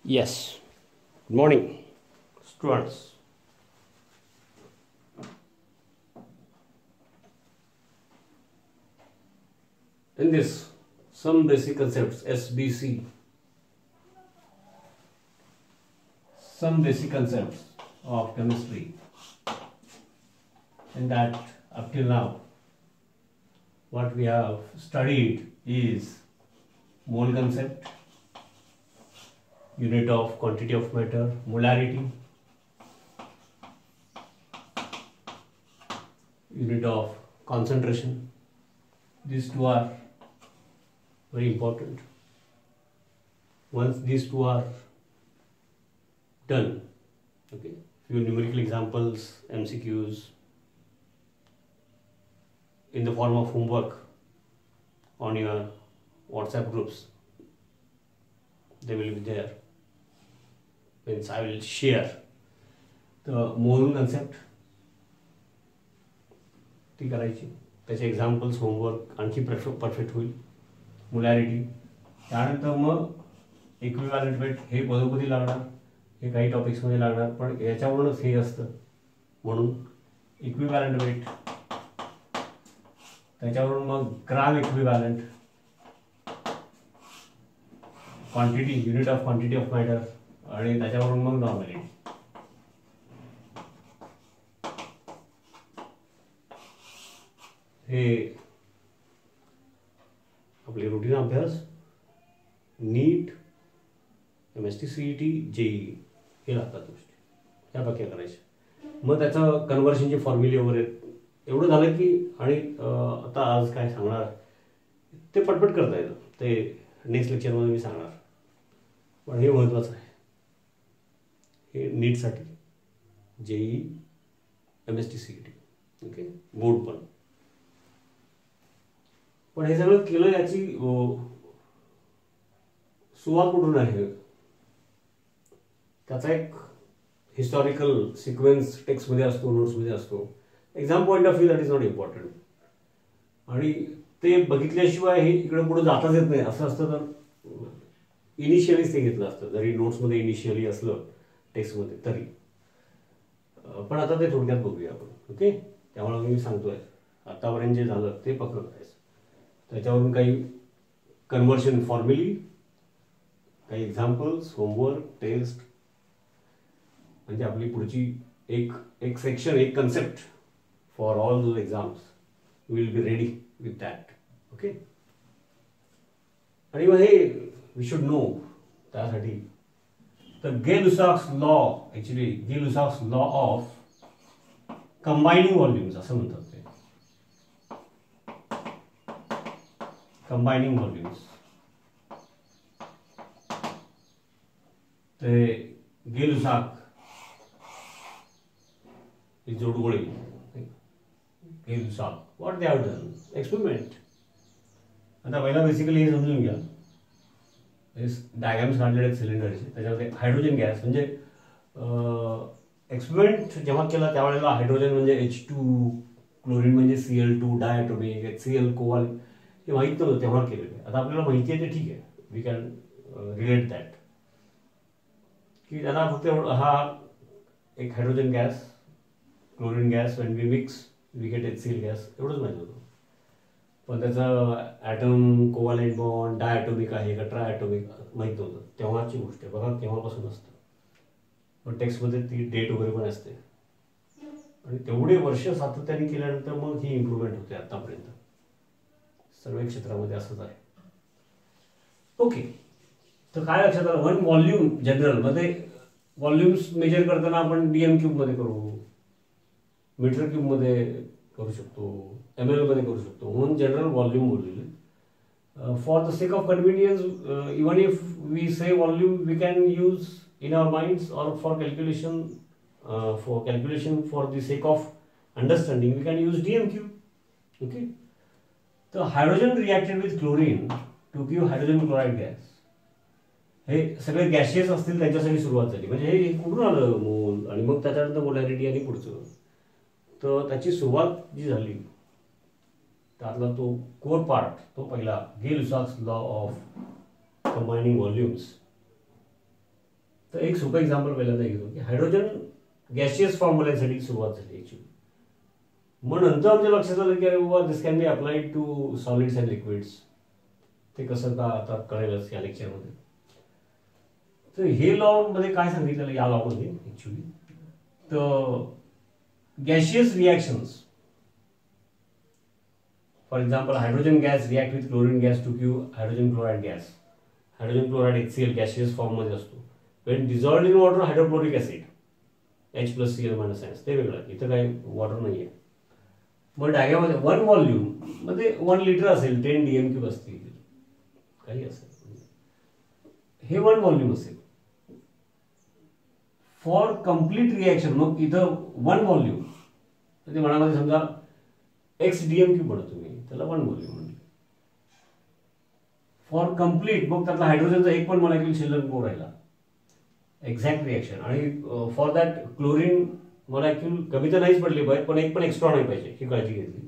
Yes, good morning, students. In this, some basic concepts SBC, some basic concepts of chemistry, and that up till now, what we have studied is mole concept, unit of quantity of matter, molarity, unit of concentration. These two are very important. Once these two are done, okay, few numerical examples, MCQs in the form of homework on your WhatsApp groups, they will be there. Means I will share the mole concept ती करायची, त्याचे examples homework आणखी perfect होईल. Molarity, त्यानंतर मग equivalent weight हे पदोपदी लागणार, हे काही टॉपिक्समध्ये लागणार, पण याच्यावरूनच हे असतं म्हणून इक्विव्हॅलंट वेट, त्याच्यावरून मग gram equivalent, quantity, unit of quantity of matter, आणि त्याच्यावरून मग नॉर्मॅलिटी. हे आपले रुटीन अभ्यास, नीट, MST CET, JEE हे लागतात गोष्टी, ह्या बाकी करायच्या. मग त्याचं कन्व्हर्शनचे फॉर्म्युले वगैरे एवढं झालं की, आणि आता आज काय सांगणार ते पटपट करता येतं, ते नेक्स्ट लेक्चरमध्ये मी सांगणार. पण हे महत्त्वाचं आहे, हे नीटसाठी, JEE, MST CET, okay, board पण हे सगळं केलं याची सुरुवात कुठून आहे, त्याचा एक हिस्टॉरिकल सिक्वेन्स टेक्स्टमध्ये असतो, नोट्समध्ये असतो. Exam point of view that is not important, आणि ते बघितल्याशिवाय हे इकडे पुढे जाताच येत नाही. असं असतं तर इनिशियलीच ते घेतलं असतं, जरी नोट्समध्ये इनिशियली असलं टेक्स्टमध्ये तरी. पण आता ते थोडक्यात बघूया आपण, ओके. त्यामुळे मी सांगतोय आतापर्यंत जे झालं ते पक्क करायचं, त्याच्यावरून काही कन्व्हर्शन फॉर्म्युली, काही एक्झाम्पल्स, होमवर्क, टेस्ट, म्हणजे आपली पुढची एक सेक्शन, एक concept for all those exams will be ready with that, okay. आणि मग हे वी शुड नो, त्यासाठी तर Gay Lussac's law, actually Gay Lussac's law of combining volumes असं म्हणतात ते, कंबायनिंग व्हॉल्यूम्स. ते गे-लुसाक जोडगोळे, Gay Lussac, what they have done, experiment. आता पहिला बेसिकली हे समजून घ्या, डायग्राम्स काढलेले आहेत सिलेंडरचे, त्याच्यामध्ये हायड्रोजन गॅस म्हणजे एक्सपेरिमेंट जेव्हा केला त्यावेळेला हायड्रोजन म्हणजे H2, क्लोरीन म्हणजे Cl2, डायॲटॉमिक, HCl, कोवाल हे माहीत नव्हतं तेव्हा केलेलं आहे. आता आपल्याला माहिती आहे ते ठीक आहे, वी कॅन रिलेट दॅट, की त्यांना फक्त हा एक hydrogen gas, chlorine gas, when we mix we get HCl gas, एवढंच माहिती होतं. पण त्याचं ॲटम, कोव्हॅलेंट बॉन्ड, डायॲटॉमिक आहे का ट्रायॲटॉमिक माहीत नव्हतं, तेव्हाची गोष्ट आहे, बघा केव्हापासून असतं. पण टेक्स्टमध्ये ती डेट वगैरे पण असते, आणि तेवढे वर्ष सातत्याने केल्यानंतर मग ही इम्प्रूव्हमेंट होते. आतापर्यंत सर्व क्षेत्रामध्ये असंच आहे, ओके. तर काय लक्षात आलं, वन व्हॉल्यूम जनरल मध्ये व्हॉल्यूम्स मेजर करताना आपण DM क्यूबमध्ये करू, मीटर क्यूबमध्ये करू शकतो, ml मध्ये करू शकतो, म्हणून जनरल व्हॉल्यूम बोललेले. For the sake of convenience, even if we say volume we can use in our minds, और for calculation for the sake of understanding we can use DM cube, okay. तर hydrogen reacted with chlorine to give hydrogen chloride gas, हे सगळे gaseous असतील त्यांच्यासाठी सुरुवात झाली. म्हणजे हे कुठून आलं मोल, आणि मग त्याच्यानंतर मोलॅरिटी आणि पुढचं. तर त्याची सुरुवात जी झाली त्यातला तो कोर पार्ट, तो पहिला गे-लुसाक्स लॉ ऑफ कंबायनिंग व्हॉल्यूम्स, तर एक सोपं एक्झाम्पल पहिल्यांदा घेतो की हायड्रोजन गॅशियस फॉर्म्युलेसाठी सुरुवात झाली ॲक्च्युली. मग नंतर आमच्या लक्षात आलं की अरे बाबा this can be applied to solids and liquids. ते कसं का आता कळेलच या लेक्चरमध्ये. तर हे लॉ मध्ये काय सांगितलेलं या लॉ मध्ये ऍक्च्युली, तर gaseous reactions, for example hydrogen gas react with chlorine gas to give hydrogen chloride gas. Hydrogen chloride HCl gaseous form मध्ये असतो. When dissolved in water hydrochloric acid H+Cl- ते वेगळं, इथं काही वॉटर नाही आहे. मग डायग्राममध्ये 1 व्हॉल्यूम मध्ये 1 लिटर असेल, 10 DMQ असतील, काही असेल, हे 1 व्हॉल्यूम असेल. फॉर कम्प्लीट रिॲक्शन मग इथं 1 व्हॉल्यूम म्हणजे मनामध्ये समजा X DMQ म्हणा तुम्ही, त्याला 1 व्हॉल्यूम म्हणलं. फॉर कम्प्लीट मग त्यातला हायड्रोजनचा एक पण मॉलिक्यूल शिल्लक नको राहिला, एक्झॅक्ट रिॲक्शन. आणि फॉर दॅट क्लोरीन मॉलिक्यूल कमी तर नाहीच पडली पाहिजे, पण एक पण एक्स्ट्रा नाही पाहिजे ही काळजी घेतली.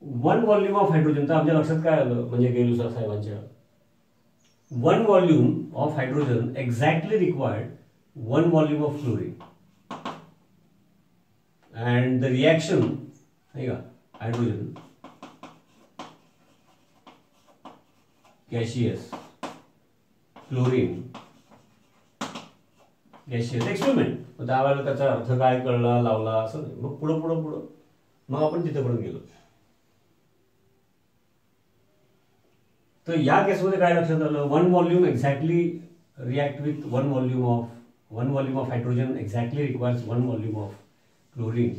1 व्हॉल्यूम ऑफ हायड्रोजन, तर आमच्या लक्षात काय आलं म्हणजे गेलुसर साहेबांच्या, 1 volume of hydrogen exactly required 1 volume of chlorine. And the reaction नाही का, hydrogen gaseous chlorine gaseous experiment. मग त्यावेळेला त्याचा अर्थ काय कळला, लावला, असं नाही. मग पुढं पुढं पुढं मग आपण तिथेपर्यंत गेलो. तर या केसमध्ये काय लक्षात आलं, 1 volume exactly react with 1 volume of hydrogen exactly requires 1 volume of chlorine.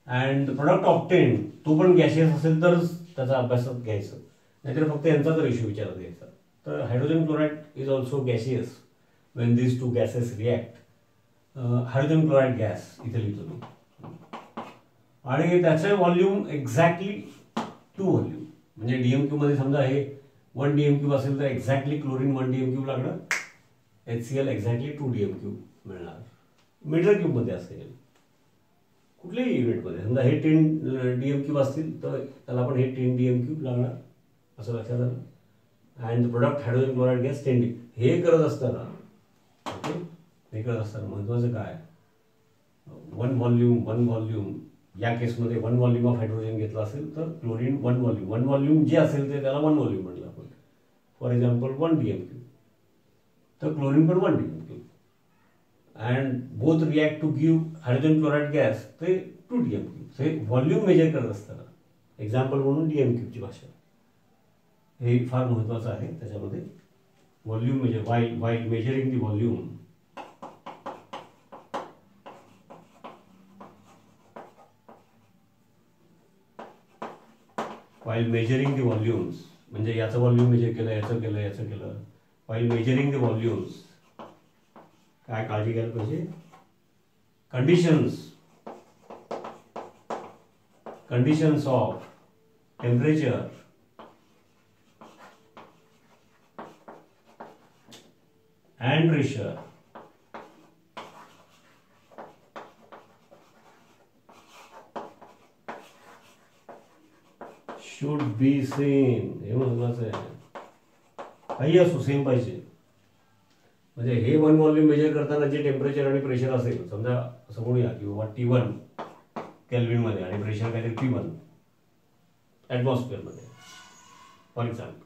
And the product obtain तो पण गॅशियस असेल तरच त्याचा अभ्यासात घ्यायचं, नाहीतर फक्त यांचाच रेशो विचारात घ्यायचा. तर hydrogen chloride is also gaseous Wien these two gases react. Hydrogen chloride gas इथे लिहितो मी, आणि त्याचे व्हॉल्यूम एक्झॅक्टली 2 व्हॉल्यूम. म्हणजे DMQ मध्ये समजा हे 1 DMQ असेल तर एक्झॅक्टली क्लोरीन 1 DMQ लागणार, HCl एक्झॅक्टली 2 DMQ मिळणार. मीटर क्यूब मध्ये असेल कुठल्याही युनिटमध्ये, समजा हे 10 DMQ असतील तर त्याला आपण हे 10 DMQ लागणार, असं लक्षात आलं. And the product hydrogen chloride gas 10 DMQ. हे करत असताना ओके, हे करत असताना महत्वाचं काय, 1 व्हॉल्यूम या केसमध्ये 1 व्हॉल्यूम ऑफ हायड्रोजन घेतला असेल तर क्लोरीन 1 व्हॉल्यूम जे असेल ते त्याला 1 व्हॉल्यूम म्हणलं आपण. फॉर एक्झाम्पल 1 DMQ, तर क्लोरीन पण 1 DMQ. And both react to give hydrogen chloride gas, ते 2 DMQ. हे व्हॉल्यूम मेजर करत असताना एक्झाम्पल म्हणून DMQ ची भाषा, हे फार महत्वाचं आहे. त्याच्यामध्ये volume measure, while measuring the volume, while measuring the volumes, म्हणजे याचं व्हॉल्यूम मेजर केलं, याचं केलं. while measuring the volumes काय काळजी घ्यायला पाहिजे, conditions of temperature and pressure should be same. हे महत्वाचं आहे, काही असो सेम पाहिजे. म्हणजे हे 1 व्हॉल्यूम मेजर करताना जे टेम्परेचर आणि प्रेशर असेल, समजा असं म्हणूया की बाबा T1 केल्विन मध्ये आणि प्रेशर काहीतरी P1 ॲटमॉस्फिअर मध्ये फॉर एक्झाम्पल.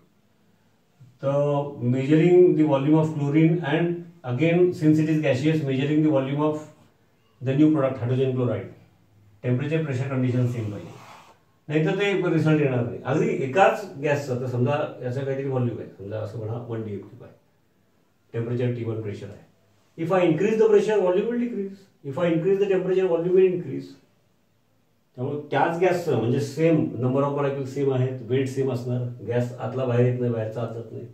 तर measuring the volume of chlorine and again since it is gaseous measuring the volume of the new product hydrogen chloride, temperature pressure condition same पाहिजे, नाहीतर ते result येणार नाही. अगदी एकाच गॅसचं, तर समजा याचं काहीतरी व्हॉल्यूम आहे, समजा असं म्हणा 1 DMQ आहे, टेम्परेचर T1 प्रेशर आहे. If I increase the pressure volume will decrease, if I increase the temperature volume will increase. त्यामुळे त्याच गॅसचं म्हणजे same number of molecule same आहेत, वेट सेम असणार, गॅस आतला बाहेर येत नाही, बाहेरचा आत जात नाही.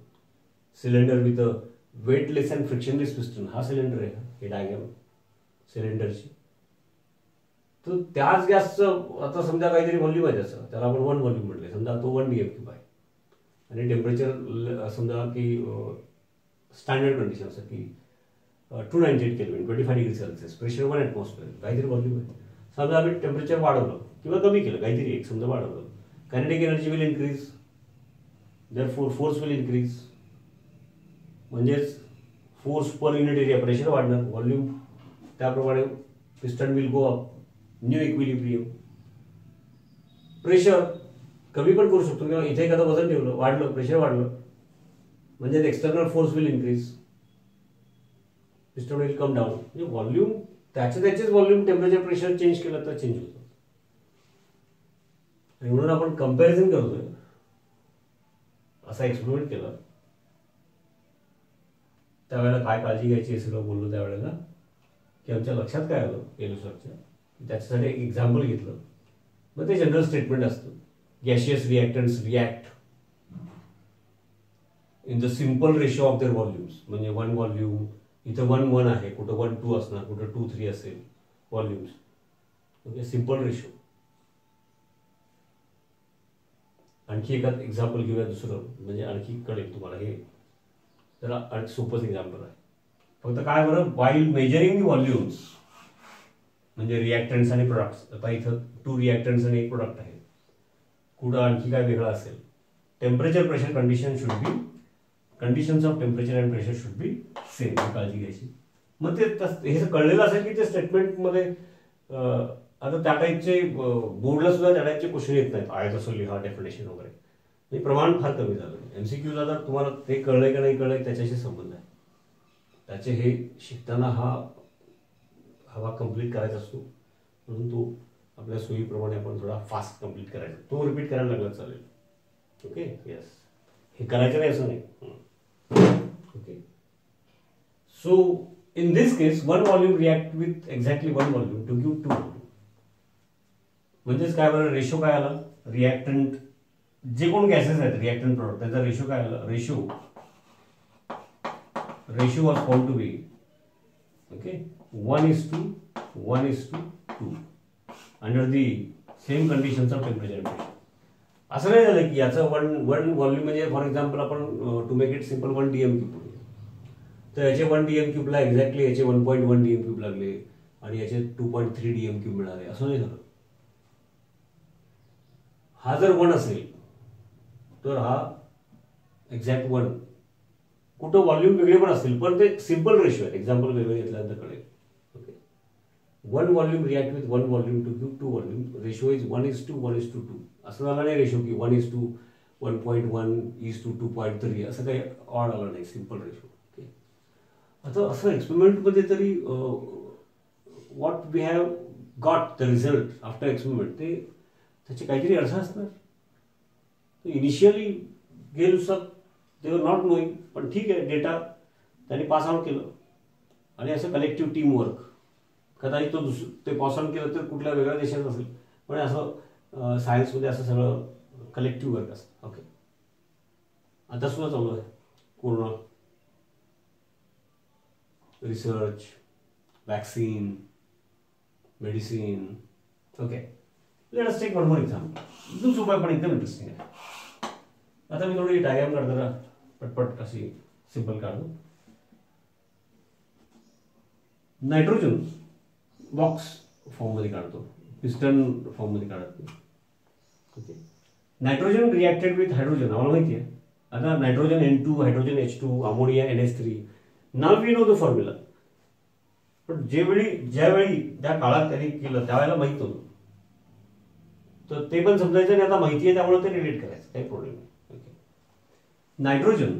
Cylinder with weightless and frictionless piston, हा सिलेंडर आहे, हे डायग्राम सिलेंडरची. तर त्याच गॅसचं आता समजा काहीतरी व्हॉल्यूम आहे त्याचं, त्याला आपण 1 व्हॉल्यूम म्हटले, समजा तो 1 DMQ आहे, आणि टेम्परेचर समजा की स्टँडर्ड कंडिशन असं की 298 kelvin 25 degree Celsius, pressure 1 atmosphere, काहीतरी व्हॉल्यूम आहे. समजा आम्ही टेम्परेचर वाढवलं किंवा कमी केलं, काहीतरी एक समजा वाढवलं, kinetic energy will increase, therefore force will increase. म्हणजेच force per unit area pressure वाढणार, व्हॉल्यूम त्याप्रमाणे piston will go up, new equilibrium. Pressure कमी पण करू शकतो किंवा इथे एखादं वजन ठेवलं, वाढलं, प्रेशर वाढलं म्हणजे external force will increase, piston will come down. म्हणजे व्हॉल्यूम त्याचेच व्हॉल्यूम टेम्परेचर प्रेशर चेंज केलं तर चेंज होतं. आणि म्हणून आपण कम्पॅरिझन करतोय, असा एक्सपेरिमेंट केला त्यावेळेला काय काळजी घ्यायची हे सगळं बोललो त्यावेळेला, की आमच्या लक्षात काय आलं एलुसरच्या, त्याच्यासाठी एक एक्झाम्पल घेतलं. मग ते जनरल स्टेटमेंट असतं, gaseous reactants react in the simple ratio of their volumes. म्हणजे 1 व्हॉल्यूम इथं 1 आहे, कुठं 1 2 असणार, कुठं 2 3 असेल व्हॉल्यूम्स. Okay, simple ratio. आणखी एखादं एक्झाम्पल घेऊया दुसरं, म्हणजे आणखी कळेल तुम्हाला. हे जरा सोपंच एक्झाम्पल आहे. फक्त काय बरं, वाईल मेजरिंग दी व्हॉल्यूम्स म्हणजे रिॲक्टंट्स आणि प्रोडक्ट्स. आता इथं 2 रिॲक्टंट्स आणि 1 प्रोडक्ट आहे, कुठं आणखी काय वेगळं असेल. Temperature pressure condition should be, conditions of temperature and pressure should B same, काळजी घ्यायची. मग ते हे कळलेलं असेल की ते स्टेटमेंटमध्ये आता त्या टाईपचे बोर्डला सुद्धा त्या टाईपचे क्वेश्चन येत नाहीत, आहे तसं लिहा डेफिनेशन वगैरे. म्हणजे प्रमाण फार कमी झालं. MCQला जर तुम्हाला ते कळलंय का नाही कळलंय त्याच्याशी संबंध आहे. त्याचे हे शिकताना हवा कम्प्लीट करायचा असतो, म्हणून तो आपल्या सोयीप्रमाणे आपण थोडा फास्ट कम्प्लीट करायचा, तो रिपीट करायला लागला चालेल. ओके, येस, हे करायचं नाही असं नाही. Okay, so in this case 1 volume react with exactly 1 volume to give 2 volume. म्हणजेच काय बरं, रेशो काय आला, रिॲक्टंट जे कोण गॅसेस आहेत रिॲक्टंट प्रोडक्ट त्याचा रेशो काय आला, ratio was found to be okay 1:2 under the same conditions of temperature pressure. असं नाही झालं की याचं वन व्हॉल्यूम म्हणजे फॉर एक्झाम्पल आपण to make it simple 1 DM3, तर याचे 1 DM3ला एक्झॅक्टली याचे 1.1 DM3 लागले आणि याचे 2.3 DM3 मिळाले, असं नाही झालं. हा जर 1 असेल तर हा एक्झॅक्ट 1, कुठं व्हॉल्यूम वेगळे पण असतील पण ते सिम्पल रेशो आहे. एक्झाम्पल वेगळे घेतल्यानंतर कळेल. Okay, 1 volume react with 1 volume to give 2 volume. Ratio is 1:1:2. असं झालं नाही रेशो की 1:1.1:2.3 असं काही ऑड आलं नाही, सिम्पल रेशो. ओके, आता असं एक्सपेरिमेंटमध्ये तरी what we have got the result after experiment, ते त्याचे काहीतरी अर्थ असणार. Initially गेलुसर they were not knowing, पण ठीक आहे, डेटा त्यांनी पास आउट केलं आणि असं कलेक्टिव्ह टीम वर्क. कदाचित ते पास आउट केलं तर कुठल्या वेगळ्या देशात असेल, पण असं सायन्समध्ये असं सगळं कलेक्टिव्ह वर्क असतं. ओके, आता सुद्धा चालू आहे पूर्ण research, vaccine, medicine. Okay, let us take one more example. एकदम सोपं आहे पण एकदम इंटरेस्टिंग आहे. आता मी थोडी डायग्राम काढताना पटपट अशी सिंपल काढतो. नायट्रोजन बॉक्स फॉर्ममध्ये काढतो, पिस्टन फॉर्ममध्ये काढत नाही. Okay, nitrogen reacted with hydrogen आम्हाला माहिती आहे. आता nitrogen N2, hydrogen H2, ammonia NH3. Now we know the formula. पण ज्यावेळी त्या काळात त्यांनी केलं त्यावेळेला माहित नव्हतं, तर ते पण समजायचं आणि आता माहिती आहे त्यामुळे ते रिलेट करायचं, काही प्रॉब्लेम नाही. Okay, nitrogen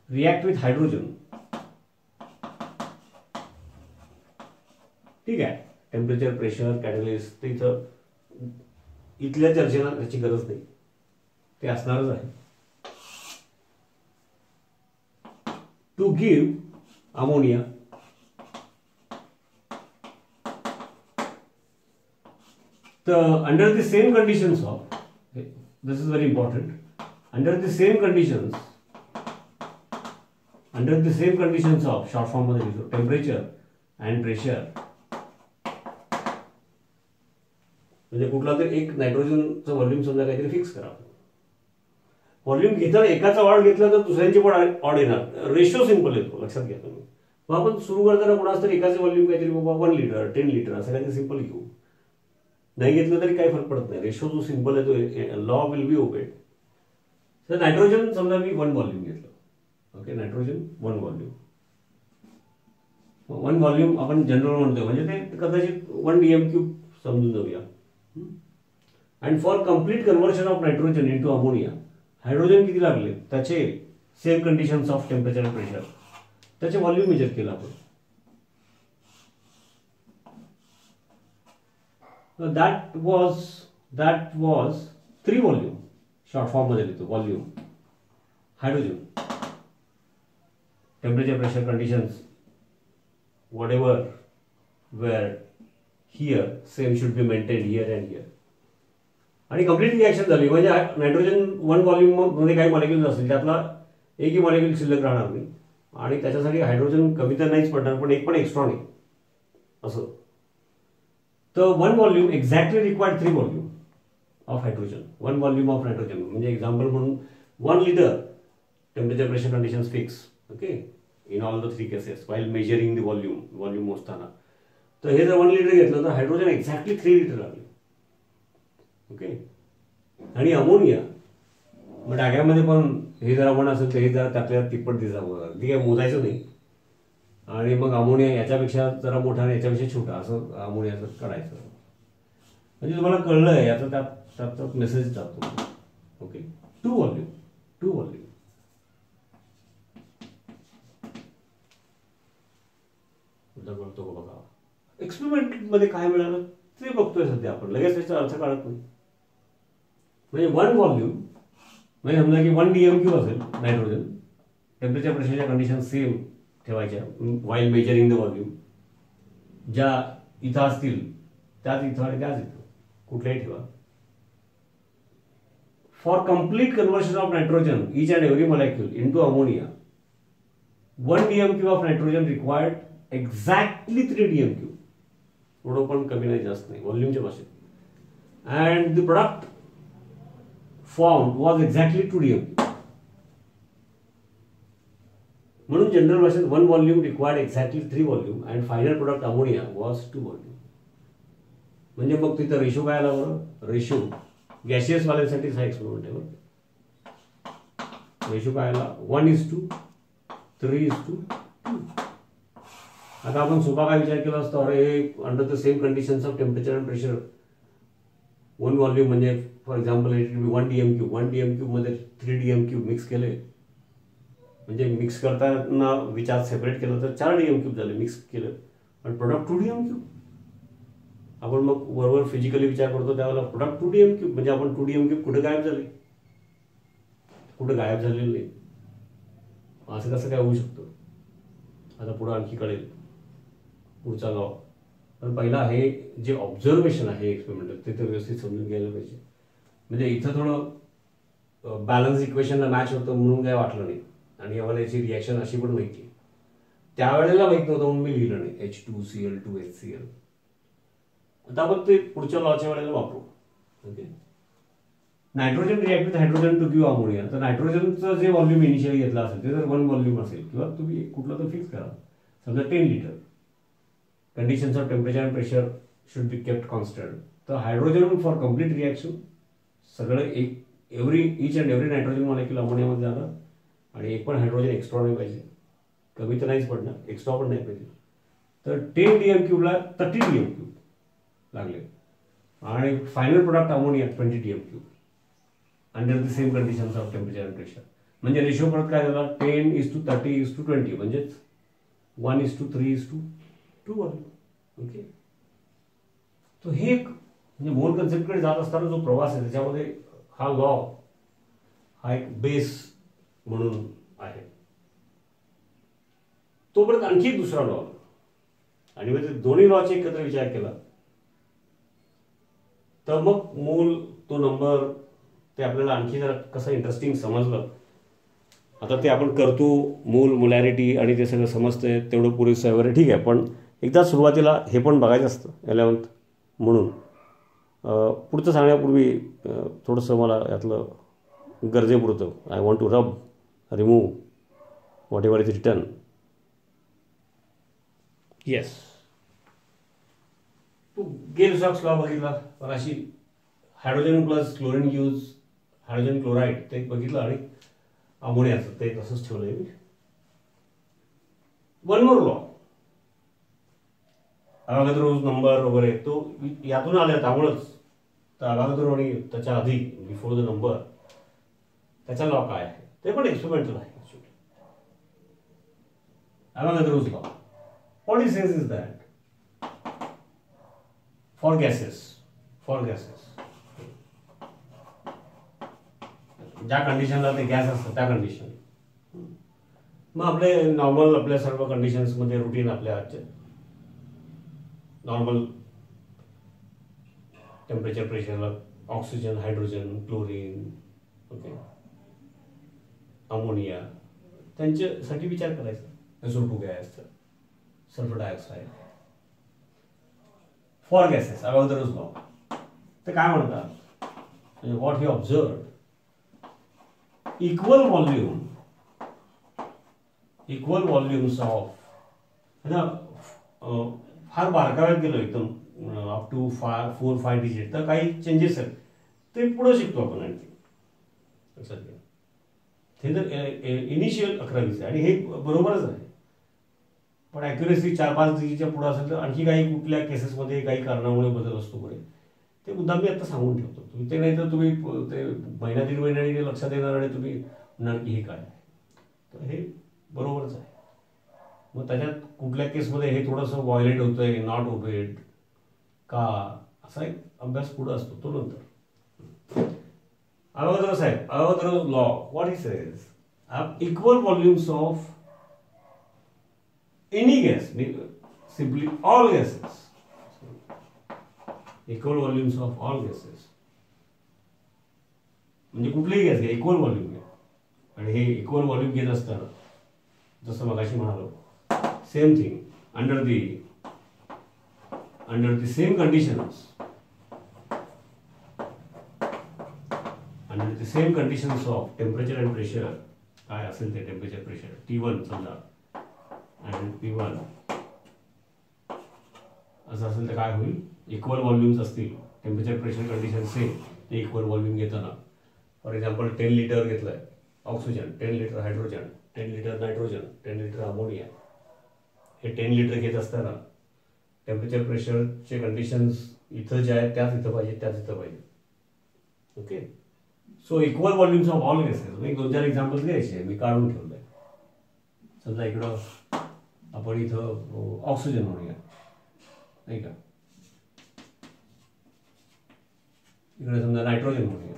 react with hydrogen. ठीक आहे, टेम्परेचर, प्रेशर, कॅटलिस्ट ते इथं इथल्या चर्चेला त्याची गरज नाही, ते असणारच आहे. To give ammonia under the same conditions of, okay, this is very important, under the same conditions of short form मध्ये लिहितो टेम्परेचर अँड प्रेशर. म्हणजे कुठला तरी एक नायट्रोजनचं व्हॉल्यूम समजा काहीतरी फिक्स करा. व्हॉल्यूम घेताना एकाचा ऑड घेतला तर दुसऱ्यांचे पण ऑड येणार, रेशो सिंपल येतो, लक्षात घ्या तुम्ही. मग आपण सुरू करताना कोणाच तरी एकाचे व्हॉल्यूम काहीतरी बाबा 1 लिटर 10 लिटर असं काहीतरी सिंपल घेऊ, नाही घेतलं तरी काही फरक पडत नाही. रेशो जो सिंपल आहे तो लॉ विल बी ओबेड. तर नायट्रोजन समजा मी 1 व्हॉल्यूम घेतलं. Okay, nitrogen 1 volume. 1 व्हॉल्यूम आपण जनरल म्हणतोय म्हणजे ते कदाचित 1 dm³ समजून जाऊया. And for complete conversion of nitrogen into ammonia hydrogen किती लागले त्याचे same conditions of temperature and pressure त्याचे व्हॉल्यूम मेजर केलं आपण. that was 3 volume. Short form मध्ये लिहितो volume hydrogen. Temperature pressure conditions whatever were here same should be maintained here and here. आणि complete reaction झाली म्हणजे नायट्रोजन 1 व्हॉल्यूम मध्ये काही मॉलिक्युल्स असतील त्यातला एकही मॉलिक्युल शिल्लक राहणार नाही आणि त्याच्यासाठी हायड्रोजन कमी तर नाहीच पडणार पण एक पण एक्स्ट्रा नाही असं. तर 1 volume exactly required 3 volume of hydrogen. 1 volume of nitrogen म्हणजे एक्झाम्पल म्हणून 1 litre temperature pressure conditions fix. Okay, in all the 3 cases while measuring the volume मोजताना. तर हे जर 1 लिटर घेतलं तर हायड्रोजन एक्झॅक्टली 3 लिटर लागले. ओके, आणि अमोनिया मग डायग्राममध्ये पण हे जरा 1 असेल तर हे जरा त्यातल्या तिप्पट दिसावं ती काय मोजायचं नाही. आणि मग अमोनिया याच्यापेक्षा जरा मोठा आणि याच्यापेक्षा छोटा असं अमोनियाचं काढायचं. म्हणजे तुम्हाला कळलं याचा त्यात मेसेज जातो. ओके, 2 व्हॉल्यूम कळतो का बघा. एक्सपेरिमेंट मध्ये काय मिळालं ते बघतोय सध्या आपण लगेच त्याचा अर्थ काढत नाही. म्हणजे 1 व्हॉल्यूम म्हणजे समजा की 1 dm³ असेल नायट्रोजन. टेम्परेचर प्रेशरच्या कंडिशन सेम ठेवायच्या वाईल मेजरिंग द व्हॉल्यूम. ज्या इथं असतील त्याच इथं आणि त्याच इथं कुठल्याही ठेवा. For complete conversion of nitrogen each and every molecule into ammonia 1 dm³ of nitrogen required exactly 3 dm³. थोडं पण कमी नाही जास्त नाही व्हॉल्यूमच्या भाषेत. And the product form was exactly 2 dm³. म्हणून जनरल भाषेत 1 volume required exactly 3 volume and final product ammonia was 2 volume. म्हणजे मग तिथं रेशो काय आला बरं. रेशो गॅशियस वाल्यांसाठी हा एक्सपेरिमेंट आहे बरं. रेशो काय आला 1:3:2. आता आपण सोपा काय विचार केला असतो अरे under the same conditions of temperature and pressure 1 volume म्हणजे for example it will be 1 dm³ 1 dm³ मध्ये 3 dm³ मिक्स केले म्हणजे मिक्स करताना विचार सेपरेट केलं तर 4 dm³ झाले मिक्स केलं पण प्रोडक्ट 2 dm³. आपण मग वरवर फिजिकली विचार करतो त्यावेळेला प्रोडक्ट 2 dm³ म्हणजे आपण 2 dm³ कुठे गायब झाले झालेलं नाही. असं कसं काय होऊ शकतं आता पुढे आणखी कळेल पुढचा लॉ. पण पहिला हे जे ऑब्झर्वेशन आहे एक्सपेरिमेंटल ते तर व्यवस्थित समजून घ्यायला पाहिजे. म्हणजे इथं थोडं बॅलन्स इक्वेशनला मॅच होतं म्हणून काय वाटलं नाही आणि आम्हाला याची रिॲक्शन अशी पण माहिती आहे. त्यावेळेला माहित नव्हतं म्हणून मी लिहिलं नाही H2Cl2HCl. आता आपण ते पुढच्या लॉच्या वेळेला वापरू. Okay, nitrogen react with hydrogen to give ammonia. तर नायट्रोजनचं जे व्हॉल्यूम इनिशियली घेतलं असेल ते जर 1 व्हॉल्यूम असेल किंवा तुम्ही कुठलं तर फिक्स करा समजा 10 litre. Conditions of temperature and pressure should be kept constant. तर हायड्रोजन फॉर कम्प्लीट रिॲक्शन सगळं each and every nitrogen molecule अमोनियामध्ये जाणार आणि एक पण हायड्रोजन एक्स्ट्रा नाही पाहिजे. कमी तर नाहीच पडणार एक्स्ट्रा पण नाही पाहिजे. तर 10 dm³ 30 dm³ लागले आणि final product ammonia 20 dm³ under the same conditions of temperature and pressure. म्हणजे रेशो परत काय झाला 10:30:20 म्हणजेच 1:3:2 व्हॉल्यूम. ओके, तो हे एक म्हणजे मोल कन्सेप्टकडे जात असताना जो प्रवास आहे त्याच्यामध्ये हा लॉ हा एक बेस म्हणून आहे. तोपर्यंत आणखी एक दुसरा लॉ आणि म्हणजे दोन्ही लॉचे एकत्र विचार केला तर मग मूल तो नंबर ते आपल्याला आणखी जरा कसं इंटरेस्टिंग समजलं. आता ते आपण करतो मोलॅरिटी आणि ते सगळं समजतंय तेवढं पुरेसं वगैरे ठीक आहे. पण एकदा सुरुवातीला हे पण बघायचं असतं 11th म्हणून. पुढचं सांगण्यापूर्वी थोडंसं मला यातलं गरजेपुरतं I want to remove whatever is return. Yes, तू गेल स्टॉक्स लॉ बघितला पण अशी hydrogen plus chlorine use hydrogen chloride ते बघितलं आणि अमोनियाचं ते तसंच ठेवलंय मी. One more law, Avogadro's number वगैरे तो यातून आला, त्यामुळंच तर अवागाद्रो आणि त्याच्या आधी बिफोर द नंबर त्याचा लॉ काय आहे ते पण एक्सपेरिमेंटल आहे. Avogadro's law. What he says is that for gases, ज्या कंडिशनला ते गॅस असतं त्या कंडिशन, मग आपले नॉर्मल आपल्या सर्व कंडिशन्स मध्ये रुटीन आपल्या नॉर्मल टेम्परेचर प्रेशरला oxygen, hydrogen, chlorine, okay, ammonia त्यांच्यासाठी विचार करायचा. SO2 gas, sulphur dioxide for gases, Avogadro's law. ते काय म्हणतात, what he observe, equal volumes of, फार बारकाव्यात गेलो एकदम अप टू 4-5 डिजिट, तर काही चेंजेस आहेत ते पुढे शिकतो आपण. आणखी लक्षात घ्या, हे तर इनिशियल 11वीच आहे आणि हे बरोबरच आहे, पण ॲक्युरेसी 4-5 डिजिटच्या पुढे असेल तर आणखी काही कुठल्या केसेसमध्ये काही कारणामुळे बदल असतो पुढे, ते मुद्दाम मी आता सांगून ठेवतो. तुम्ही ते नाही तर तुम्ही ते महिना 1.5 महिन्याने लक्षात येणार आणि तुम्ही म्हणणार की हे काय आहे. तर हे बरोबरच आहे. मग त्याच्यात कुठल्या केसमध्ये हे थोडंसं व्हायोलेट होतंय, नॉट ओबेड का, असा एक अभ्यास पुढे असतो, तो नंतर. अवागाद्रो साहेब, Avogadro law, what he says, equal volumes of any gas, simply all gases, equal volumes of all gases, म्हणजे कुठलेही गॅस घ्या, इक्वल व्हॉल्यूम घ्या. आणि हे इक्वल व्हॉल्यूम घेत असताना जसं मगाशी म्हणालो, same thing under the same conditions of temperature and pressure, काय असेल ते टेम्परेचर प्रेशर T1 समजा आणि P1 असं असेल तर काय होईल, इक्वल व्हॉल्यूम्स असतील, टेम्परेचर प्रेशर कंडिशन सेम, ते इक्वल व्हॉल्यूम घेताना फॉर एक्झाम्पल 10 लिटर घेतलंय oxygen, 10 litre hydrogen, 10 litre nitrogen, 10 litre ammonia, हे 10 लिटर घेत असताना टेम्परेचर प्रेशरचे कंडिशन्स इथं जे आहेत त्याच इथं पाहिजे, त्याच इथं पाहिजे. Okay, so equal volumes of all gases. Me 2-4 examples घ्यायचे, मी काढून ठेवलंय. समजा इकडं आपण इथं ऑक्सिजन म्हणूया, नाही का, इकडे समजा नायट्रोजन म्हणूया,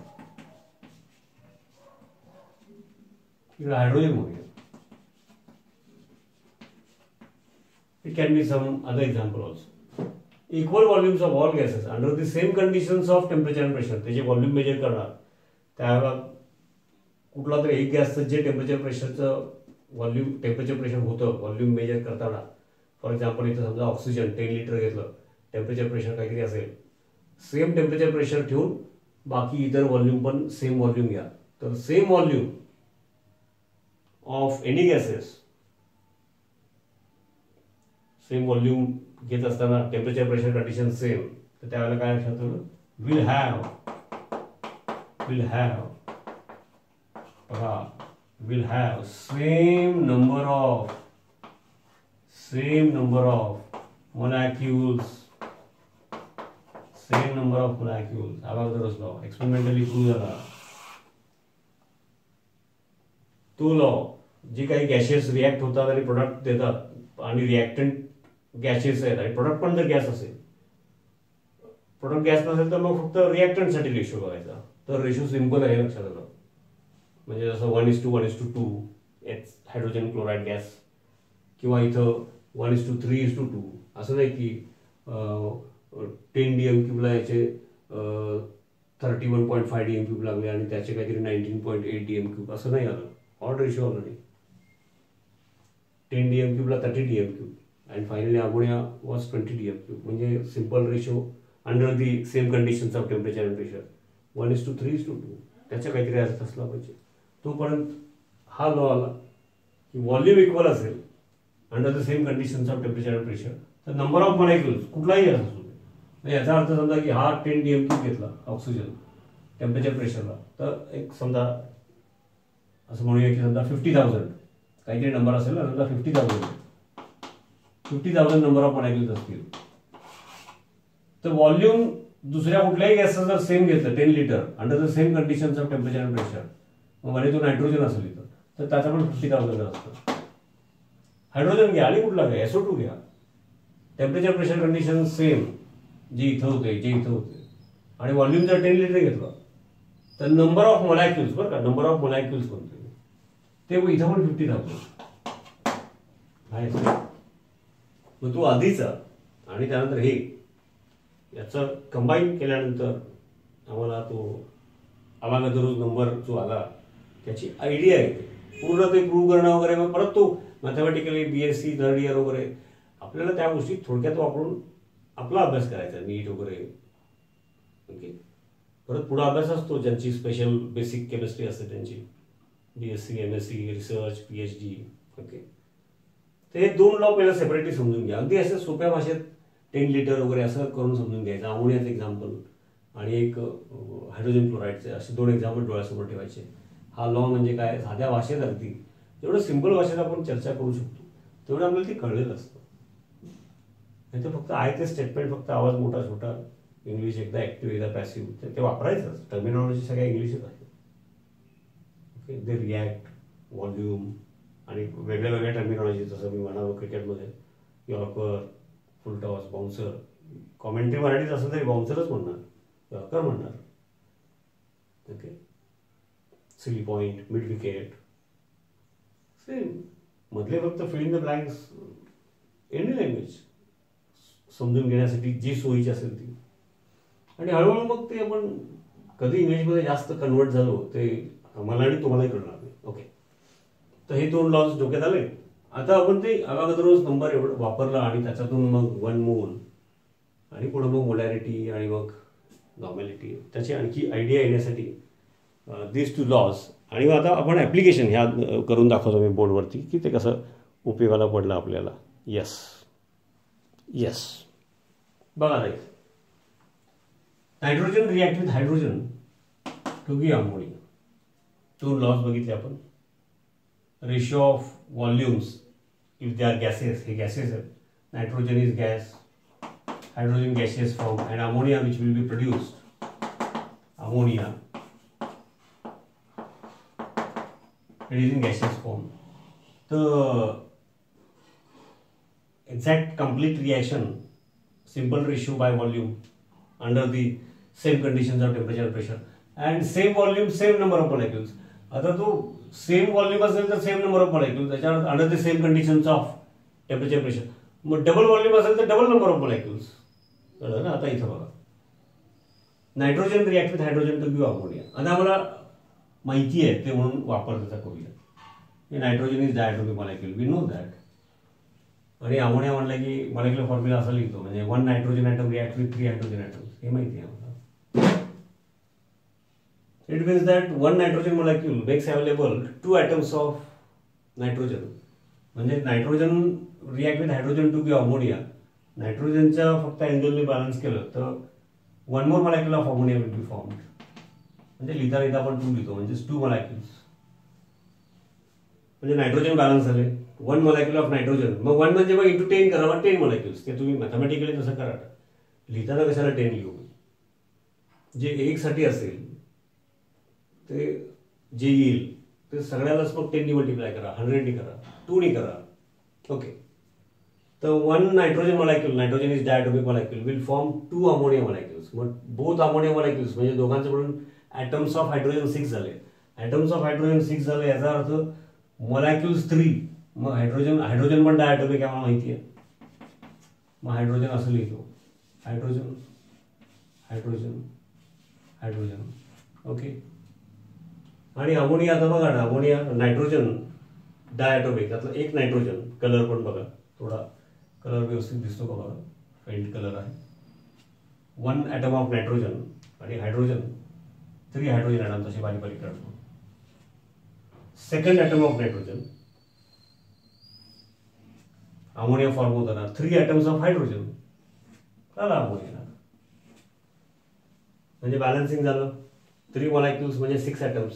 इकडे हायड्रोजन म्हणूया. It can be some other example also. Equal volumes of all gases under the same conditions of temperature and pressure, त्याचे व्हॉल्यूम मेजर करणार, त्यावेळेला कुठला तरी एक गॅसचं जे टेम्परेचर प्रेशरचं व्हॉल्यूम, टेम्परेचर प्रेशर होतं व्हॉल्यूम मेजर करताना, फॉर एक्झाम्पल इथं समजा ऑक्सिजन 10 लिटर घेतलं, टेम्परेचर प्रेशर काहीतरी असेल, सेम टेम्परेचर प्रेशर ठेवून बाकी इतर व्हॉल्यूम पण सेम व्हॉल्यूम घ्या. तर same volume of any gases, same volume घेत असताना टेम्परेचर प्रेशर कंडिशन सेम, तर त्यावेळेला काय लक्षात ठेवलं, will have same number of molecules. Avogadro's law experimentally prove झाला. तो लॉ, जे काही गॅसेस रिॲक्ट होतात आणि प्रोडक्ट देतात आणि रिॲक्टंट गॅसेस आहेत आणि प्रोडक्ट पण जर गॅस असेल, प्रोडक्ट गॅस नसेल तर मग फक्त रिॲक्टंटसाठी रेशो बघायचा. तर रेशो सिंपल आहे, लक्षात आलं. म्हणजे जसं 1:1:2 हायड्रोजन क्लोराईड गॅस, किंवा इथं 1:3:2. असं नाही की 10 DMQ याचे 31.5 DMQ लागले आणि त्याचे काहीतरी 19.8 DMQ, असं नाही आलं. Odd ratio already 10 DMQ 30 DMQ and finally ammonia was 20 DMQ. म्हणजे simple ratio under the same conditions of temperature and pressure 1:3:2. त्याच्या काहीतरी अर्थ असला पाहिजे. तोपर्यंत हा लॉ आला की व्हॉल्यूम इक्वल असेल under the same conditions of temperature and pressure, तर नंबर ऑफ मॉलिक्युल्स कुठलाही असू दे. याचा अर्थ समजा की हा 10 DMQ घेतला ऑक्सिजन टेम्परेचर प्रेशरला, तर एक समजा असं म्हणूया की समजा 50,000 काहीतरी नंबर असेल ना, समजा 50,000 नंबर ऑफ मॉलिक्युल्स असतील, तर व्हॉल्यूम दुसऱ्या कुठल्याही गॅसचं जर सेम घेतलं 10 litre under the same conditions of temperature and pressure, मग मध्ये तो नायट्रोजन असेल इथं, तर त्याचा पण 50,000 असतं. हायड्रोजन घ्या आणि कुठला घ्या, SO2 घ्या, टेम्परेचर प्रेशर कंडिशन सेम जे इथं होते आणि व्हॉल्यूम जर 10 लिटर घेतलं तर नंबर ऑफ मॉलिक्युल्स, बरं का, नंबर ऑफ मॉलिक्युल्स म्हणतो ते इथं पण 50,000 आहे. मग तो आधीचा आणि त्यानंतर हे याचं कंबाईन केल्यानंतर आम्हाला तो अवागाद्रो नंबर जो आला त्याची आयडिया येते. पूर्ण ते प्रूव्ह करणं वगैरे, मग परत तो मॅथमॅटिकली BSc 3rd इयर वगैरे आपल्याला त्या गोष्टी थोडक्यात वापरून आपला अभ्यास करायचा, नीट वगैरे. ओके, परत पुढे अभ्यास असतो ज्यांची स्पेशल बेसिक केमिस्ट्री असते, त्यांची BSc MSc research PhD. Okay, तर हे 2 लॉ पहिला सेपरेटली समजून घ्या, अगदी असं सोप्या भाषेत 10 लिटर वगैरे असं करून समजून घ्यायचं. अमोनियाचं एक्झाम्पल आणि एक हायड्रोजन क्लोराईडचे, असे 2 एक्झाम्पल डोळ्यासमोर ठेवायचे. हा लॉ म्हणजे काय, साध्या भाषेत अगदी जेवढं सिंपल भाषेत आपण चर्चा करू शकतो तेवढं आपल्याला ते कळलेलं असतं. नाही तर फक्त आहे ते स्टेटमेंट, फक्त आवाज मोठा छोटा, इंग्लिश एकदा ऍक्टिव्ह एकदा पॅसिव्ह, ते वापरायचं. टर्मिनॉलॉजी सगळ्या इंग्लिशच आहे. ओके, दे रिॲक्ट, व्हॉल्यूम आणि वेगळ्या वेगळ्या टर्मिनॉलॉजी, जसं मी म्हणालो क्रिकेटमध्ये yorker, full toss, bouncer. Commentary मराठीत असेल तरी बाउन्सरच म्हणणार, यॉर्कर म्हणणार. Okay, silly point, mid wicket, same. मधले फक्त fill in the blanks any language समजून घेण्यासाठी जी सोयीची असेल ती. आणि हळूहळू मग ते आपण कधी इंग्लिशमध्ये जास्त कन्वर्ट झालो ते मला आणि तुम्हालाही कळणार नाही. ओके, तर हे 2 लॉज डोक्यात आले. आता आपण ते अवागाद्रोज नंबर एवढं वापरला आणि त्याच्यातून मग 1 मोल आणि पुढे मग मोलॅरिटी आणि मग नॉर्मॅलिटी, त्याची आणखी आयडिया येण्यासाठी दिस 2 लॉज. आणि आता आपण ॲप्लिकेशन ह्या करून दाखवतो मी बोर्डवरती की ते कसं उपयोगाला पडलं आपल्याला. येस बघा ताई, nitrogen react with hydrogen to give ammonia. 2 laws बघितले आपण. Ratio of volumes if they are gases, हे गॅसेस आहेत. Nitrogen is gas, hydrogen gases form, and ammonia which will be produced. Ammonia it is in gaseous form. The exact complete reaction, simple ratio by volume under the same conditions of temperature and pressure, and same volume same number of molecules. आता तो same volume असेल तर same number of molecules, त्याच्यावर under the same conditions of temperature pressure. मग double volume असेल तर double number of molecules. कळलं ना. आता इथं बघा, nitrogen react with hydrogen to give ammonia. आता आम्हाला माहिती आहे ते म्हणून वापर त्याचा करूया. Nitrogen is diatomic molecule, we know that. आणि अमोनिया म्हणलं की मॉलिक्युलर फॉर्म्युला असं लिहितो, म्हणजे 1 nitrogen atom react with 3 hydrogen atoms, हे माहिती आहे आम्हाला. It means that 1 nitrogen molecule makes available 2 atoms of nitrogen. म्हणजे nitrogen react with hydrogen to give ammonia. नायट्रोजनच्या फक्त अँगलने बॅलन्स केलं तर 1 more molecule of ammonia will be formed. म्हणजे लिहिता लिहिता आपण 2 लिहितो, म्हणजे 2 मॉलिक्युल्स. म्हणजे नायट्रोजन बॅलन्स झाले, 1 मॉलिक्यूल ऑफ नायट्रोजन. मग 1 म्हणजे मग इंटू 10 करा, 10 मॉलिक्युल्स. ते तुम्ही मॅथमॅटिकली तसं करा. लिहिताना कशाला 10 लिहू. जे 1 साठी असेल ते जे येईल ते सगळ्यालाच मग 10 मल्टिप्लाय करा, 100 करा, 2 करा. ओके, तर 1 nitrogen molecule, nitrogen is diatomic molecule, will form 2 ammonia molecules. मग बोथ अमोनिया मॉलिक्युल्स म्हणजे दोघांचे मिळून ॲटम्स ऑफ हायड्रोजन 6 झाले. ॲटम्स ऑफ हायड्रोजन 6 झाले याचा अर्थ मॉलिक्युल्स 3. मग हायड्रोजन पण डायटोमिक आम्हाला माहिती आहे. मग हायड्रोजन असं लिहितो, हायड्रोजन हायड्रोजन हायड्रोजन. ओके, आणि अमोनिया आता बघा ना, अमोनिया नायट्रोजन डायटोमिक, त्यातलं 1 नायट्रोजन. कलर पण बघा, थोडा कलर व्यवस्थित दिसतो का बघा, फेंट कलर आहे. 1 ॲटम ऑफ नायट्रोजन आणि हायड्रोजन 3 हायड्रोजन ॲटम तसे बारीक बारीक काढतो. Second atom of nitrogen, ammonia form होताना 3 ॲटम्स ऑफ हायड्रोजन झाला अमोनिया. म्हणजे बॅलन्सिंग झालं. 3 molecules म्हणजे 6 atoms.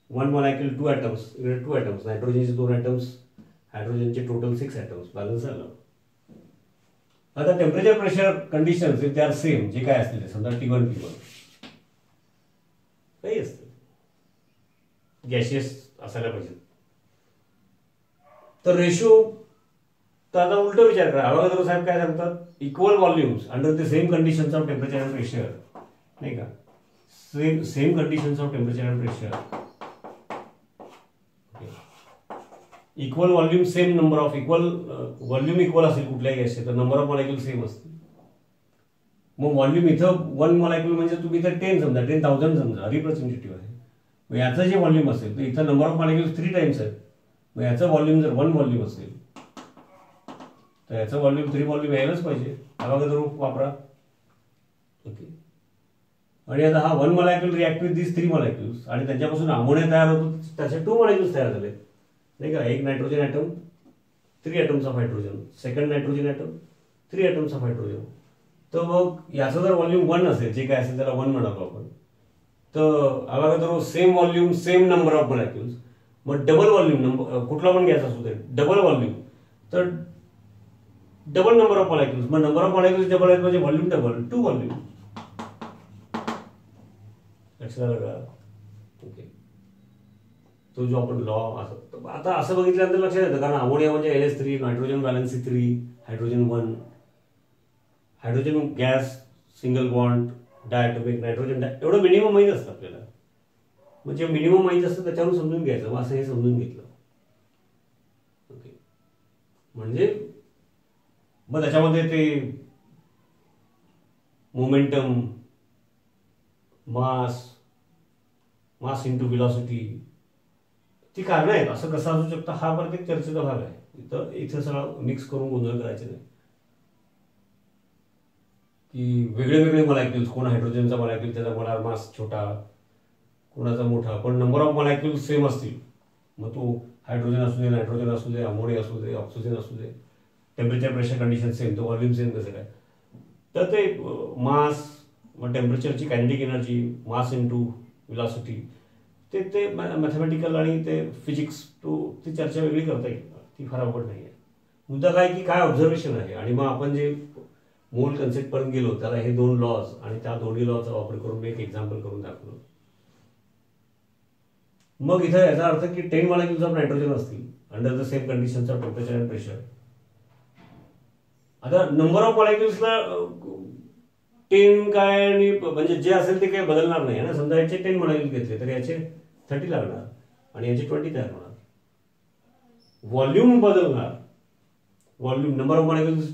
1 molecule 2 atoms, इकडे 2 atoms, नायट्रोजनचे 2 atoms, हायड्रोजनचे टोटल 6 atoms, बॅलन्स झालं. आता temperature pressure conditions if they R same, जे काय असतील समजा T1 T1 काही असतं गॅशियस असायला पाहिजे. तर रेशो तर आता उलट विचार करा. अवागाद्रो साहेब काय सांगतात, equal volumes under the same conditions of temperature and pressure, नाही का, same conditions of temperature and pressure, equal volume same number of equal volume equal असेल कुठल्याही गॅसचे तर नंबर ऑफ मॉलिक्यूल सेम असतील. मग व्हॉल्यूम इथं 1 मॉलिक्यूल म्हणजे तुम्ही तर 10 समजा, 10,000 समजा, रिप्रेझेंटेटिव्ह आहे. मग याचं जे व्हॉल्यूम असेल तर इथं नंबर ऑफ मॉलिक्यूल 3 टाइम्स आहेत. मग याचं व्हॉल्यूम जर 1 व्हॉल्यूम असेल तर याचं व्हॉल्यूम 3 व्हॉल्यूम यायलाच पाहिजे. अवागाद्रो वापरा. ओके. आणि आता हा 1 molecule react with this 3 molecules आणि त्यांच्यापासून अमोनिया तयार होतो, त्याचे 2 मॉलिक्यूल्स तयार झाले, नाही का. एक nitrogen atom, 3 atoms of hydrogen, second nitrogen atom, 3 atoms of hydrogen. तर मग याचं जर व्हॉल्यूम 1 असेल, जे काय असेल त्याला 1 म्हणालो आपण, तर Avogadro same volume same number of molecules. मग डबल व्हॉल्यूम नंबर कुठला पण गॅस असू दे, डबल व्हॉल्यूम तर डबल नंबर ऑफ मॉलिक्यूल्स. मग नंबर ऑफ मॉलिक्यूल्स डबल आहेत म्हणजे व्हॉल्यूम डबल, 2 व्हॉल्यूम. लक्षात आलं का? ओके. तो जो आपण लॉ आता असं बघितल्यानंतर लक्षात येतं, कारण अमोनिया म्हणजे LS3, nitrogen valency 3, hydrogen 1, hydrogen gas single bond, diatomic, nitrogen एवढं मिनिमम माहीत असतं आपल्याला. म्हणजे मिनिमम माहीत असतं त्याच्यावरून समजून घ्यायचं. मग असं हे समजून घेतलं. ओके. म्हणजे मग त्याच्यामध्ये ते मोमेंटम, मास इंटू व्हेलॉसिटी, ती कारणं आहेत. असं कसं असू शकतं हा प्रत्येक चर्चेचा भाग आहे. इथं सगळं मिक्स करून गोंधळ करायचे नाही की वेगळे वेगळे मॉलिक्यूल्स, कोण हायड्रोजनचा मॉलिक्यूल त्याचा मोलार मास छोटा, कोणाचा मोठा, पण नंबर ऑफ मॉलिक्यूल सेम असतील. मग तो हायड्रोजन असू दे, नायट्रोजन असू दे, अमोनिया असू दे, ऑक्सिजन असू दे, टेम्परेचर प्रेशर कंडिशन सेम, तो व्हॉल्यूम सेम कसं काय. तर ते मास, मग टेम्परेचरची kinetic energy, mass into velocity, ते मॅथमॅटिकल आणि ते फिजिक्स, ती चर्चा वेगळी करता येईल, ती फार अवघड नाही आहे. मुद्दा काय की काय ऑब्झर्वेशन आहे. आणि मग आपण जे मूळ कन्सेप्ट पर्यंत गेलो त्याला हे 2 लॉज आणि त्या दोन्ही लॉचा वापर करून मी एक एक्झाम्पल करून दाखवलं. मग इथं याचा अर्थ की 10 मॉलिक्यूल्स ऑफ नायट्रोजन असतील under the same conditions of temperature and pressure. आता नंबर ऑफ मॉलिक्यूल्सला 10 काय आणि म्हणजे जे असेल ते काही बदलणार नाही ना. समजा याचे 10 मॉलिक्यूल घेतले तर याचे 30 लागणार आणि याचे 20 तयार होणार. व्हॉल्यूम बदलणार. Volume number of molecules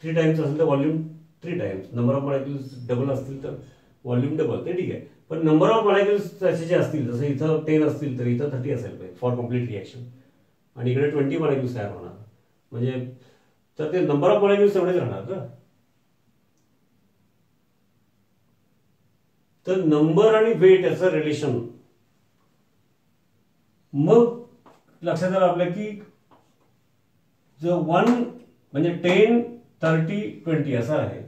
3 times असेल तर volume 3 times, number of molecules double असतील तर व्हॉल्यूम डबल, ते ठीक आहे. पण नंबर ऑफ मॉलिक्यूल्स त्याचे जे असतील, जसं इथं 10 असतील तर इथं 30 असायला पाहिजे फॉर कम्प्लीट रिॲक्शन, आणि इकडे 20 मॉलिक्यूल्स तयार होणार. म्हणजे तर ते नंबर ऑफ मॉलिक्यूल्स एवढेच राहणार का. तर नंबर आणि वेट याचं रिलेशन मग लक्षात आलं आपल्या की जर 1 म्हणजे 10, 30, 20 असं आहे.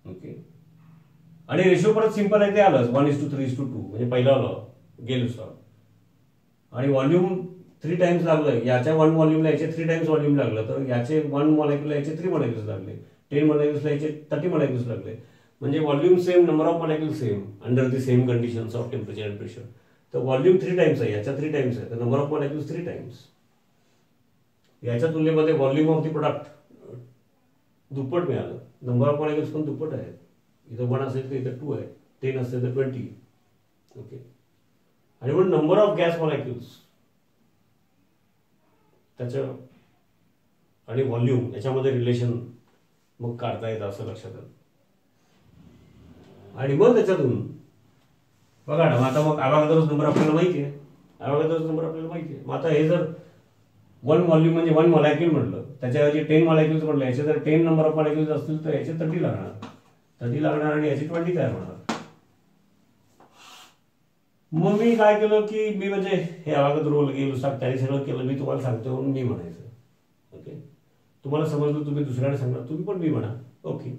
ओके. आणि रेशो परत सिंपल आहे, ते आलंच 1:3:2 म्हणजे पहिला लॉ गेलच लॉ. आणि व्हॉल्यूम 3 टाइम्स लागलं, याच्या 1 व्हॉल्यूमला याचे 3 टाइम्स व्हॉल्यूम लागलं, तर याचे 1 मॉलिक्यूलला याचे 3 मॉलिक्यूल्स लागले, 10 मॉलिक्यूल्सला याचे 30 मॉलिक्यूल्स लागले. म्हणजे volume same, number of molecule same under the same conditions of temperature and pressure. तर व्हॉल्यूम 3 टाइम्स आहे, याच्या 3 टाइम्स आहे, तर नंबर ऑफ मॉलिक्यूल्स 3 टाइम्स. याच्या तुलनेमध्ये व्हॉल्यूम ऑफ द प्रोडक्ट दुप्पट मिळालं, नंबर ऑफ मॉलिक्यूल्स पण दुप्पट आहेत. इथं 1 असेल तर इथं 2 आहे, 10 असेल तर 20. ओके. आणि मग नंबर ऑफ गॅस मॉलिक्यूल्स त्याचं आणि व्हॉल्यूम याच्यामध्ये रिलेशन मग काढता येतं असं लक्षात आलं. आणि मग त्याच्यातून बघा ना, आता मग अवागाद्रोचा नंबर आपल्याला माहिती आहे, अवागाद्रोचा नंबर आपल्याला माहिती आहे. मग आता हे जर 1 व्हॉल्यूम म्हणजे 1 मॉलिक्यूल म्हटलं, त्याच्याऐवजी 10 मॉलिक्यूल्स म्हटलं, याचे जर 10 नंबर ऑफ मॉलिक्यूल्स असतील तर याचे 30 लागणार, 30 लागणार आणि याचे 20 तयार होणार. मग मी काय केलं की मी म्हणजे हे अवागाद्रो गेलो त्याने सगळं केलं, मी तुम्हाला सांगतो म्हणून मी म्हणायचं. ओके. तुम्हाला समजलं तुम्ही दुसऱ्याने सांगणार, तुम्ही पण मी म्हणा. ओके.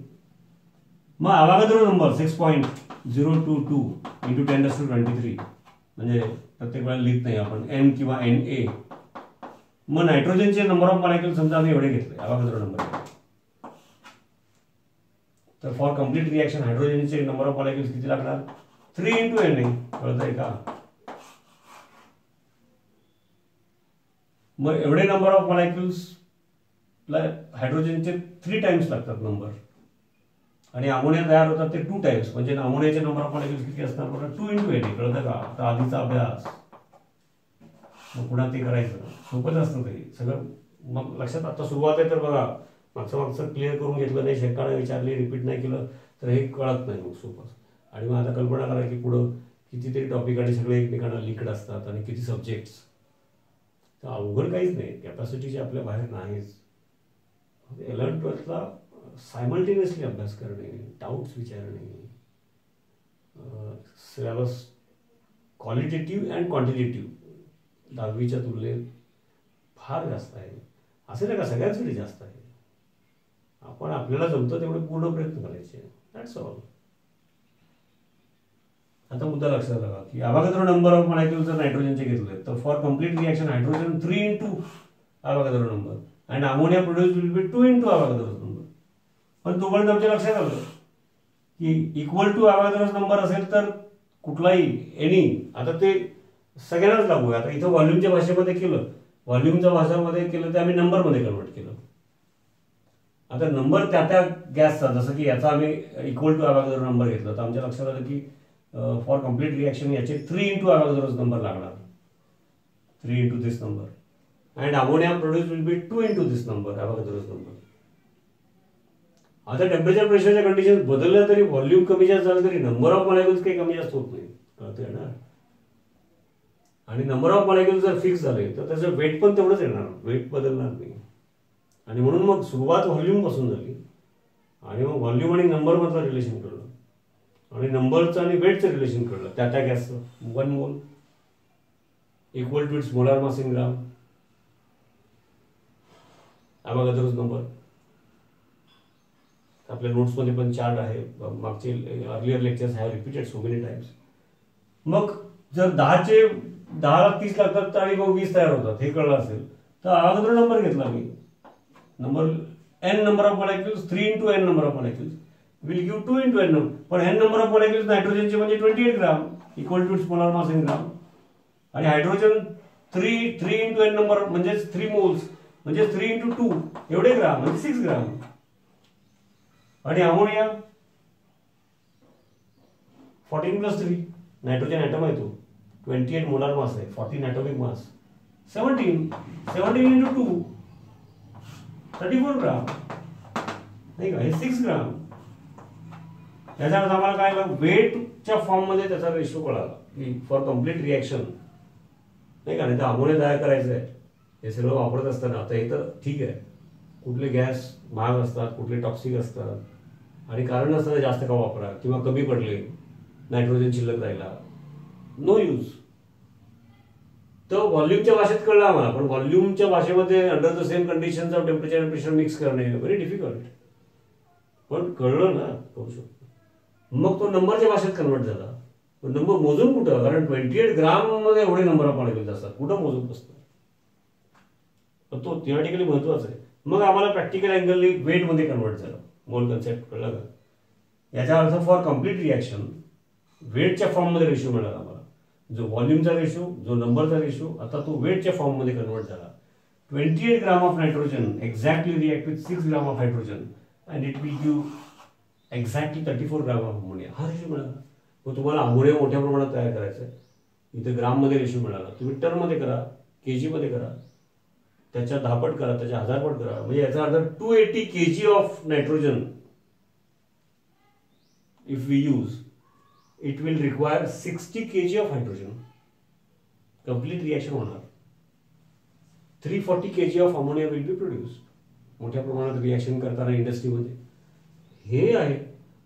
मग अवागाद्रो नंबर 6.022 इंटू 10⁻23 म्हणजे प्रत्येक वेळेला लिहित नाही आपण एन किंवा NA. मग नायट्रोजनचे नंबर ऑफ मॉलिक्युल समजा आम्ही एवढे घेतले अवागाद्रो नंबर, तर फॉर कम्प्लीट रिएक्शन हायड्रोजनचे नंबर ऑफ मॉलिक्युल्स किती लागणार? 3 इंटू NA. कळतंय का? मग एवढे नंबर ऑफ मॉलिक्युल्स हायड्रोजनचे 3 टाइम्स लागतात नंबर, आणि अमोनिया तयार होतात ते 2 टाइम्स, म्हणजे अमोनियाचे नंबर ऑफ मॉलिक्युल्स किती असणार बघा? 2 इंटू NA. कळतं का? आता आधीचा अभ्यास मग पुन्हा ते करायचं सोपंच असतं ते सगळं. मग लक्षात आता सुरुवात आहे तर बघा, मागचं क्लिअर करून घेतलं नाही, शेकाने विचारली, रिपीट नाही केलं तर हे कळत नाही मग सोपं. आणि मग आता कल्पना करा की पुढं कितीतरी टॉपिक आणि सगळे एकमेकांना लिंक्ड असतात आणि किती सब्जेक्ट्स, तर अवघड काहीच नाही, कॅपॅसिटीची आपल्या बाहेर नाहीच. 11-12ला सायमल्टेनियसली अभ्यास करणे, डाऊट्स विचारणे, सिलेबस क्वालिटेटिव्ह अँड क्वांटिटेटिव्ह 10वीच्या तुलनेत फार जास्त आहे. असं नाही का सगळ्यांसाठी जास्त आहे. आपण आपल्याला जमतं तेवढे पूर्ण प्रयत्न करायचे, दॅट्स ऑल. आता मुद्दा लक्षात आला की अवागाद्रो नंबर ऑफ मॉलिक्युल्स जर नायट्रोजनचे घेतले तर for complete reaction hydrogen 3 into Avogadro number and ammonia produce will be 2 into Avogadro number. पण तोपर्यंत आमच्या लक्षात आलं की इक्वल टू अवागाद्रो नंबर असेल तर कुठलाही एनी, आता ते सगळ्यांनाच लागू आहे. आता इथं व्हॉल्यूमच्या भाषेमध्ये केलं, व्हॉल्यूमच्या भाषेमध्ये केलं ते आम्ही नंबरमध्ये कन्वर्ट केलं. आता नंबर त्या गॅसचा, जसं की याचा आम्ही इक्वल टू अवागाद्रो नंबर घेतला तर आमच्या लक्षात आलं की फॉर कम्प्लीट रिएक्शन याचे 3 इंटू अवागाद्रो नंबर लागणार, 3 into this number and ammonia produce will be 2 into this number Avogadro number. आता टेम्परेचर प्रेशरच्या कंडिशन बदलल्या तरी व्हॉल्यूम कमी जास्त झालं तरी नंबर ऑफ मॉलिक्युल्स काही कमी जास्त होत नाही, कळतंय ना. आणि नंबर ऑफ मॉलिक्युल्स जर फिक्स झाले तर त्याचं वेट पण तेवढंच येणार, वेट बदलणार नाही. आणि म्हणून मग सुरुवात व्हॉल्यूम पासून झाली आणि मग व्हॉल्यूम आणि नंबर मधलं रिलेशन कळलं आणि नंबरचं आणि वेटचं रिलेशन कळलं. त्या गॅसचं 1 mole equal to its molar mass in gram Avogadro number. आपल्या नोट्समध्ये पण चार्ट आहे, मागचे earlier lectures have repeated so many times. मग जर 10ला 30 लागतात आणि मग 20 तयार होतात हे कळलं असेल तर अवागाद्रो नंबर घेतला मी, number n number of molecules 3 into n number of molecules will give 2 into n number. पण n नंबर ऑफ मॉलिक्युल्स नायट्रोजनचे म्हणजे 28 gram equal to its molar mass in gram, आणि हायड्रोजन 3 इंटू n नंबर म्हणजे 3 moles म्हणजे 3 into 2 एवढे ग्राम म्हणजे 6 ग्राम. आणि ammonia 14+3 nitrogen item आहे तो 28 मोलार मास आहे, 14 ॲटॉमिक मास, 17 इंटू 2 34 ग्राम नाही का, हे 6 ग्राम. याचा अर्थ आम्हाला काय वेटच्या फॉर्म मध्ये त्याचा रेशो कळाला की फॉर कम्प्लीट रिएक्शन नाही का. नाही तर अमोनिया तयार करायचं आहे हे सगळं वापरत असताना आता हे तर ठीक आहे, कुठले गॅस महाग असतात, कुठले टॉक्सिक असतात आणि कारण नसताना जास्त का वापरा किंवा कमी पडले नायट्रोजन शिल्लक राहिला, नो यूज. तर व्हॉल्यूमच्या भाषेत कळलं आम्हाला, पण व्हॉल्यूमच्या भाषेमध्ये under the same conditions of temperature and pressure mix करणे व्हेरी डिफिकल्ट, पण कळलं ना, करू शकतो. मग तो नंबरच्या भाषेत कन्वर्ट झाला. नंबर मोजून कुठं, कारण 28 ग्राम मध्ये एवढे नंबर ऑफ मॉलिक्युल्स असतात, कुठं मोजून बसतात. पण तो थिओरिटिकली महत्वाचा आहे. मग आम्हाला प्रॅक्टिकल अँगलनी वेट मध्ये कन्वर्ट झालं, मोल कन्सेप्ट कळला का. याचा अर्थ फॉर कम्प्लीट रिएक्शन वेटच्या फॉर्म मध्ये रेशो मिळाला आम्हाला, जो व्हॉल्यूमचा रेशो जो नंबरचा रेशो आता तो वेटच्या फॉर्म मध्ये कन्वर्ट झाला. 28 gram of nitrogen exactly react with 6 gram of hydrogen and it will give exactly 34 gram of ammonia. हा रेशो मिळाला. मग तुम्हाला अमोनिया मोठ्या प्रमाणात तयार करायचा आहे, इथे ग्राम मध्ये रेशो मिळाला. तुम्ही टन मध्ये करा, केजी मध्ये करा, त्याच्या 10 पट करा, त्याच्या 1000 पट करा. म्हणजे याचा अर्थ 280 kg of nitrogen if we use it will require 60 kg of hydrogen. Complete reaction होणार. 340 kg of ammonia will be produced. मोठ्या प्रमाणात रिएक्शन करताना इंडस्ट्रीमध्ये हे आहे.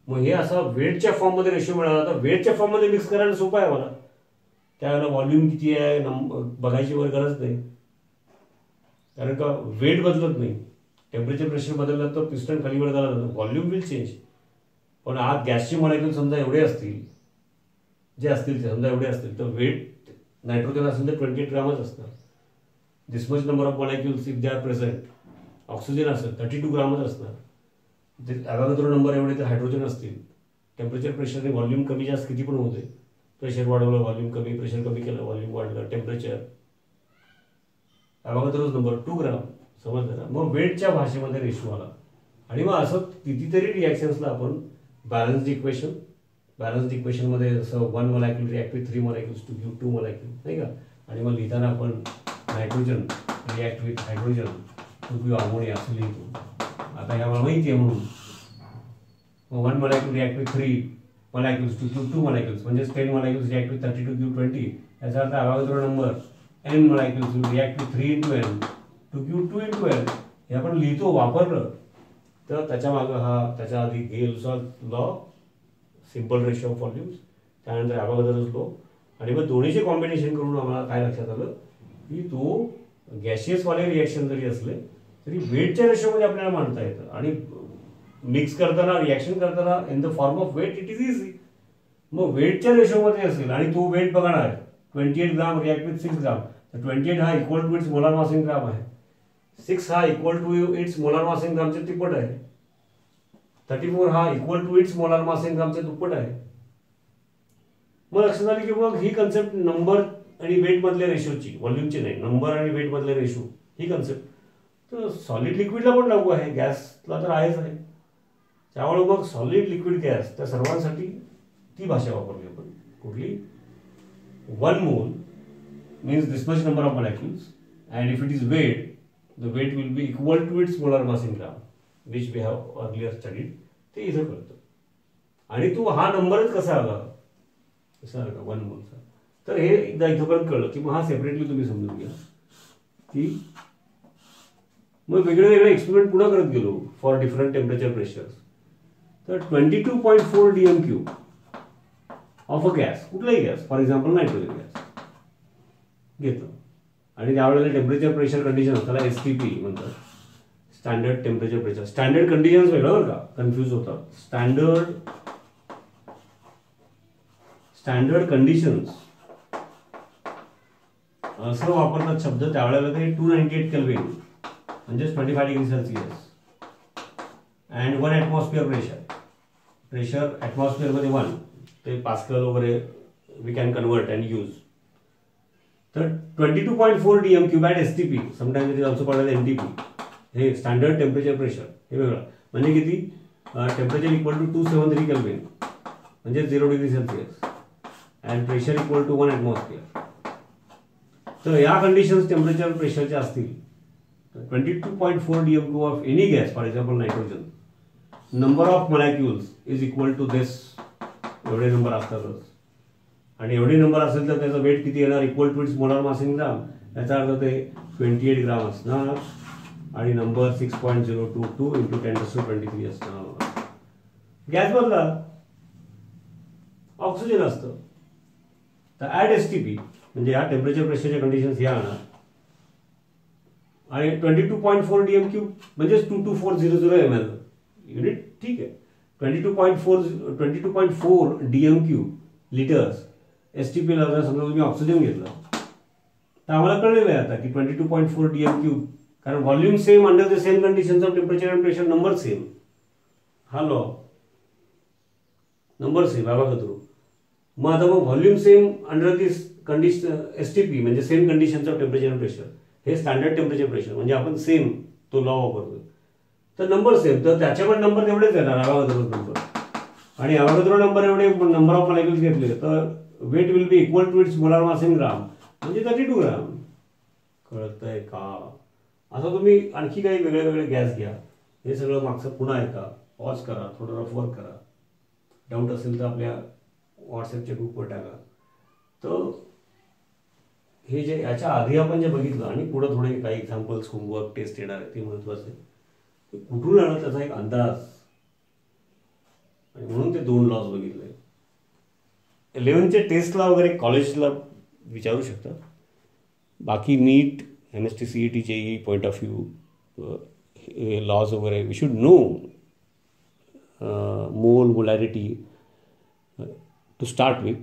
मग हे असा वेटच्या फॉर्म मध्ये रेशो मिळाला. तर वेटच्या फॉर्म मध्ये मिक्स करायला सोपं आहे मला. त्यावेळेला व्हॉल्यूम किती आहे बघायची वर गरज नाही, कारण का वेट बदलत नाही. टेम्परेचर प्रेशर बदललं तर पिस्टन खाली वर झाला, व्हॉल्यूम विल चेंज. पण आत गॅसचे मॉलिक्यूल समजा एवढे असतील, जे असतील ते समजा एवढे असतील, तर वेट नायट्रोजन असेल तर 28 ग्रामच असणार. This much number of molecules if they are present. Oxygen असेल 32 ग्रामच असणार. ॲव्होगाद्रो नंबर एवढे तर हायड्रोजन असतील. टेम्परेचर प्रेशरने व्हॉल्यूम कमी जास्त किती पण होते. प्रेशर वाढवलं व्हॉल्यूम कमी, प्रेशर कमी केलं व्हॉल्यूम वाढलं, टेम्परेचर. ॲव्होगाद्रोज नंबर 2 ग्राम. समजलं ना. मग वेटच्या भाषेमध्ये रेशो आला. आणि मग असं कितीतरी रिॲक्शन्सला आपण बॅलन्स्ड इक्वेशनमध्ये जसं 1 molecule react with 3 molecules to give 2 मोलॅक्यूल, नाही का. आणि मग लिहिताना आपण nitrogen react with hydrogen to give ammonia असं लिहितो. आता हे आम्हाला माहिती आहे म्हणून. मग 1 molecule react with 3 molecules to give 2 molecules, म्हणजे 10 molecules react with 30 to give 20. याचा अर्थ Avogadro number n molecules will react with 3 into n to give 2 into n. हे आपण लिहितो, वापरलं तर त्याच्या मागं हा त्याच्या आधी गेलचा law, simple ratio of volumes, त्यानंतर ॲव्होगाद्रोज लॉ. आणि मग दोन्हीचे कॉम्बिनेशन करून आम्हाला काय लक्षात आलं की तो गॅशियसवाले रिॲक्शन जरी असले तरी वेटच्या रेशोमध्ये आपल्याला मांडता येतं. आणि मिक्स करताना, रिॲक्शन करताना in the form of weight it is easy. मग वेटच्या रेशोमध्ये असेल आणि तो वेट बघा ना, 28 ग्राम रिॲक्ट विथ 6 ग्राम, तर 28 हा equal to its molar mass in gram आहे. 6 हा equal to its molar mass in ग्रामचे तिप्पट आहे. 34 हा equal to its molar mass in ग्रामचे दुप्पट आहे. मग लक्षात आली की मग ही कन्सेप्ट नंबर आणि वेट मधल्या रेशोची, व्हॉल्यूमची नाही, नंबर आणि वेट मधल्या रेशो ही कन्सेप्ट तर सॉलिड लिक्विडला पण लागू आहे, गॅसला तर आहेच आहे. त्यामुळे मग सॉलिड लिक्विड गॅस त्या सर्वांसाठी ती भाषा वापरली आपण. कुठली? 1 मोल means this much number of molecules, and if it is weight, the weight will be equal to its molar mass in gram, which we have earlier studied. ते इथं कळतं. आणि तो हा नंबरच कसा आला, कसा आला का 1 मोलचा, तर हे एकदा इथं पण कळलं की मग हा सेपरेटली तुम्ही समजून घ्या की मग वेगळे वेगळे एक्सपेरिमेंट पुन्हा करत गेलो फॉर डिफरंट टेम्परेचर प्रेशर्स. तर 22.4 dm³ ऑफ अ गॅस, कुठलाही gas, for example nitrogen gas घेतलं आणि त्यावेळेला टेम्परेचर प्रेशर कंडिशन त्याला STP म्हणतात, standard temperature pressure. Standard conditions वेगळं बरं का, कन्फ्यूज होतात. स्टँडर्ड कंडिशन्स असं वापरतात शब्द. त्यावेळेला ते 298 केल्विन म्हणजेच 25 degree Celsius and 1 atmosphere pressure ॲटमॉस्फिअरमध्ये 1 ते पास्कल वगैरे we can convert and use. तर 22.4 dm³ at STP, sometimes it is also called as NTP. हे स्टँडर्ड टेम्परेचर प्रेशर हे वेगळं. म्हणजे किती? टेम्परेचर इक्वल टू 273 केल्विन म्हणजे 0 degree Celsius and pressure equal to 1 atmosphere. तर या कंडिशन्स टेम्परेचर प्रेशरच्या असतील तर 22.4 dm³ of any gas, for example nitrogen, number of molecules is equal to this, एवढे नंबर असतातच. आणि एवढे नंबर असेल तर त्याचं वेट किती येणार? Equal to its molar mass in gram. याचा अर्थ ते 28 ग्राम असणार आणि नंबर 6.022 इंटू 10⁻23 असणार. गॅस बदला, ऑक्सिजन असतं. तर ॲट STP म्हणजे या टेम्परेचर प्रेशरच्या कंडिशन्स ह्या आणणार आणि 22.4 dm³ म्हणजेच 22400 ml युनिट. ठीक आहे. 22.4 dm³ लिटर्स STP ला जर समजा तुम्ही ऑक्सिजन घेतला तर आम्हाला कळलेलं आहे आता की 22.4 dm³, कारण volume same under the same conditions of temperature and pressure, number same. हा लॉ, नंबर सेम ॲव्होगाद्रो. मग आता मग व्हॉल्यूम सेम अंडर दिस कंडिशन STP म्हणजे same conditions of temperature and pressure, हे स्टँडर्ड टेम्परेचर प्रेशर म्हणजे आपण सेम तो लॉ वापरतो. तर नंबर सेम, तर त्याचे पण नंबर तेवढेच येणार ॲव्होगाद्रो नंबर. आणि ॲव्होगाद्रो नंबर एवढे नंबर ऑफ मॉलिक्युल्स घेतले तर weight will be equal to its molar mass in gram म्हणजे 32 ग्राम. कळतंय का? असं तुम्ही आणखी काही वेगळे वेगळे गॅस घ्या, हे सगळं मागचं पुन्हा ऐका, पॉज करा, थोडं रफ वर्क करा. डाऊट असेल तर आपल्या व्हॉट्सॲपच्या ग्रुपवर टाका. तर हे जे याच्या आधी आपण जे बघितलं आणि पुढं थोडे काही एक्झाम्पल्स, होमवर्क, टेस्ट येणार आहे ते महत्त्वाचं आहे. कुठून आलं त्याचा एक अंदाज, आणि म्हणून ते 2 लॉज बघितले. 11th टेस्टला वगैरे कॉलेजला विचारू शकता. बाकी NEET, MST CET JEE point of view, laws वगैरे we should know mole molarity to start with,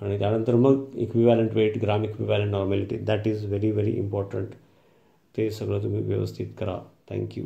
आणि त्यानंतर मग equivalent weight, gram equivalent normality, that is very very important. ते सगळं तुम्ही व्यवस्थित करा. थँक्यू.